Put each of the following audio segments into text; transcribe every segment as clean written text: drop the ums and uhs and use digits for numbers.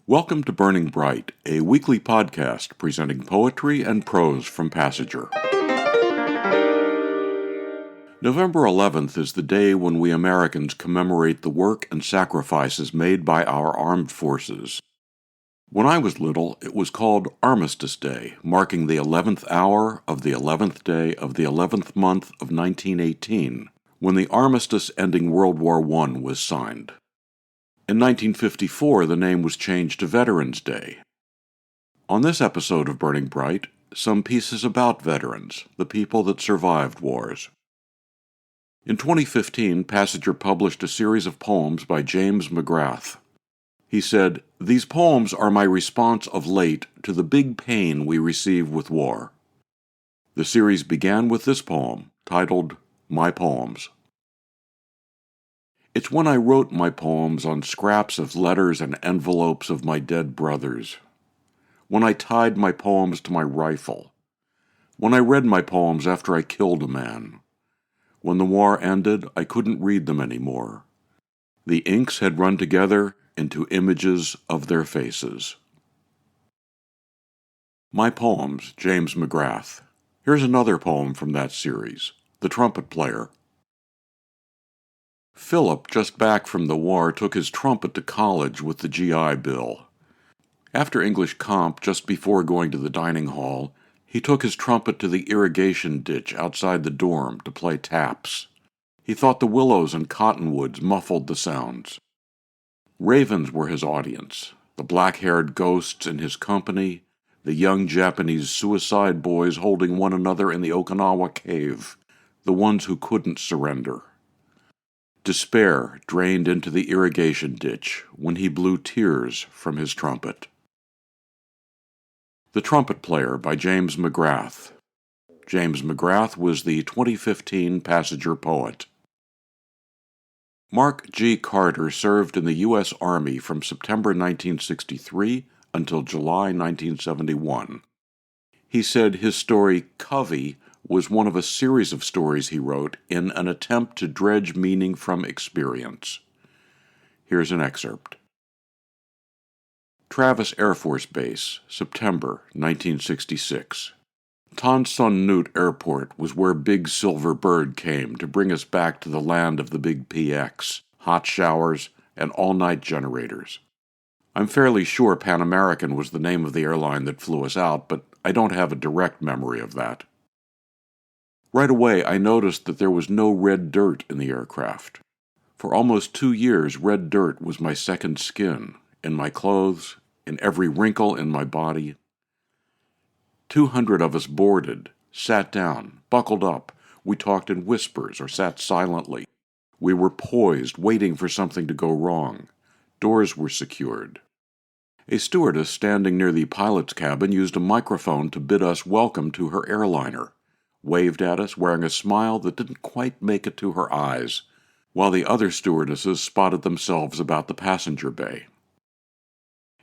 Welcome to Burning Bright, a weekly podcast presenting poetry and prose from Passenger. November 11th is the day when we Americans commemorate the work and sacrifices made by our armed forces. When I was little, it was called Armistice Day, marking the 11th hour of the 11th day of the 11th month of 1918, when the armistice ending World War I was signed. In 1954, the name was changed to Veterans Day. On this episode of Burning Bright, some pieces about veterans, the people that survived wars. In 2015, Passenger published a series of poems by James McGrath. He said, "These poems are my response of late to the big pain we receive with war." The series began with this poem, titled My Poems. It's when I wrote my poems on scraps of letters and envelopes of my dead brothers. When I tied my poems to my rifle. When I read my poems after I killed a man. When the war ended, I couldn't read them anymore. The inks had run together into images of their faces. My Poems, James McGrath. Here's another poem from that series, The Trumpet Player. Philip, just back from the war, took his trumpet to college with the GI Bill. After English Comp, just before going to the dining hall, he took his trumpet to the irrigation ditch outside the dorm to play taps. He thought the willows and cottonwoods muffled the sounds. Ravens were his audience, the black-haired ghosts in his company, the young Japanese suicide boys holding one another in the Okinawa cave, the ones who couldn't surrender. Despair drained into the irrigation ditch when he blew tears from his trumpet. The Trumpet Player by James McGrath. James McGrath was the 2015 Passenger poet. Mark G. Carter served in the U.S. Army from September 1963 until July 1971. He said his story, Covey, was one of a series of stories he wrote in an attempt to dredge meaning from experience. Here's an excerpt. Travis Air Force Base, September 1966. Tan Son Nhut Airport was where Big Silver Bird came to bring us back to the land of the Big PX, hot showers, and all-night generators. I'm fairly sure Pan American was the name of the airline that flew us out, but I don't have a direct memory of that. Right away, I noticed that there was no red dirt in the aircraft. For almost 2 years, red dirt was my second skin, in my clothes, in every wrinkle in my body. 200 of us boarded, sat down, buckled up. We talked in whispers or sat silently. We were poised, waiting for something to go wrong. Doors were secured. A stewardess standing near the pilot's cabin used a microphone to bid us welcome to her airliner, waved at us, wearing a smile that didn't quite make it to her eyes, while the other stewardesses spotted themselves about the passenger bay.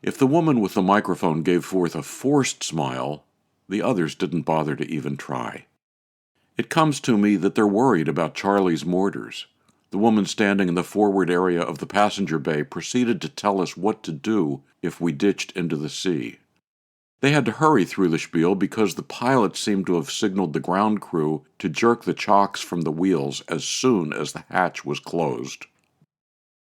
If the woman with the microphone gave forth a forced smile, the others didn't bother to even try. It comes to me that they're worried about Charlie's mortars. The woman standing in the forward area of the passenger bay proceeded to tell us what to do if we ditched into the sea. They had to hurry through the spiel because the pilot seemed to have signaled the ground crew to jerk the chocks from the wheels as soon as the hatch was closed.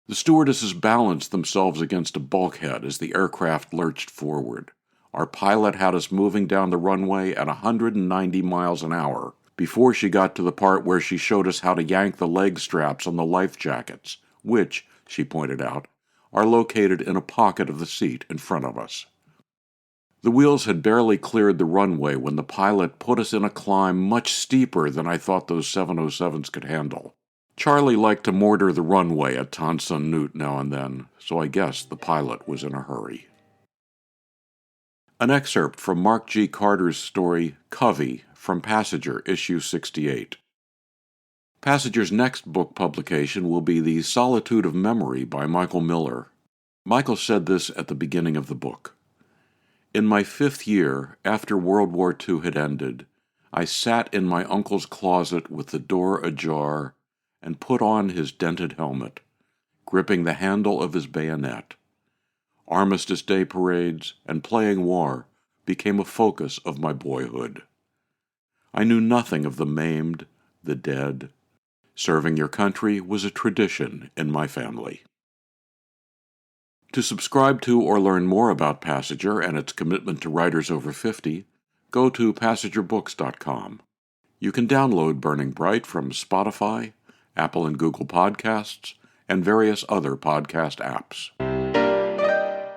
The stewardesses balanced themselves against a bulkhead as the aircraft lurched forward. Our pilot had us moving down the runway at 190 miles an hour before she got to the part where she showed us how to yank the leg straps on the life jackets, which, she pointed out, are located in a pocket of the seat in front of us. The wheels had barely cleared the runway when the pilot put us in a climb much steeper than I thought those 707s could handle. Charlie liked to mortar the runway at Tan Son Nhut now and then, so I guess the pilot was in a hurry. An excerpt from Mark G. Carter's story, Covey, from Passenger, issue 68. Passenger's next book publication will be The Solitude of Memory by Michael Miller. Michael said this at the beginning of the book. In my 5th year, after World War II had ended, I sat in my uncle's closet with the door ajar and put on his dented helmet, gripping the handle of his bayonet. Armistice Day parades, and playing war became a focus of my boyhood. I knew nothing of the maimed, the dead. Serving your country was a tradition in my family. To subscribe to or learn more about Passenger and its commitment to writers over 50, go to passengerbooks.com. You can download Burning Bright from Spotify, Apple and Google Podcasts, and various other podcast apps.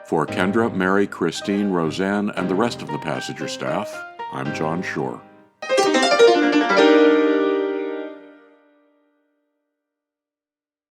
For Kendra, Mary, Christine, Roseanne, and the rest of the Passenger staff, I'm John Shore.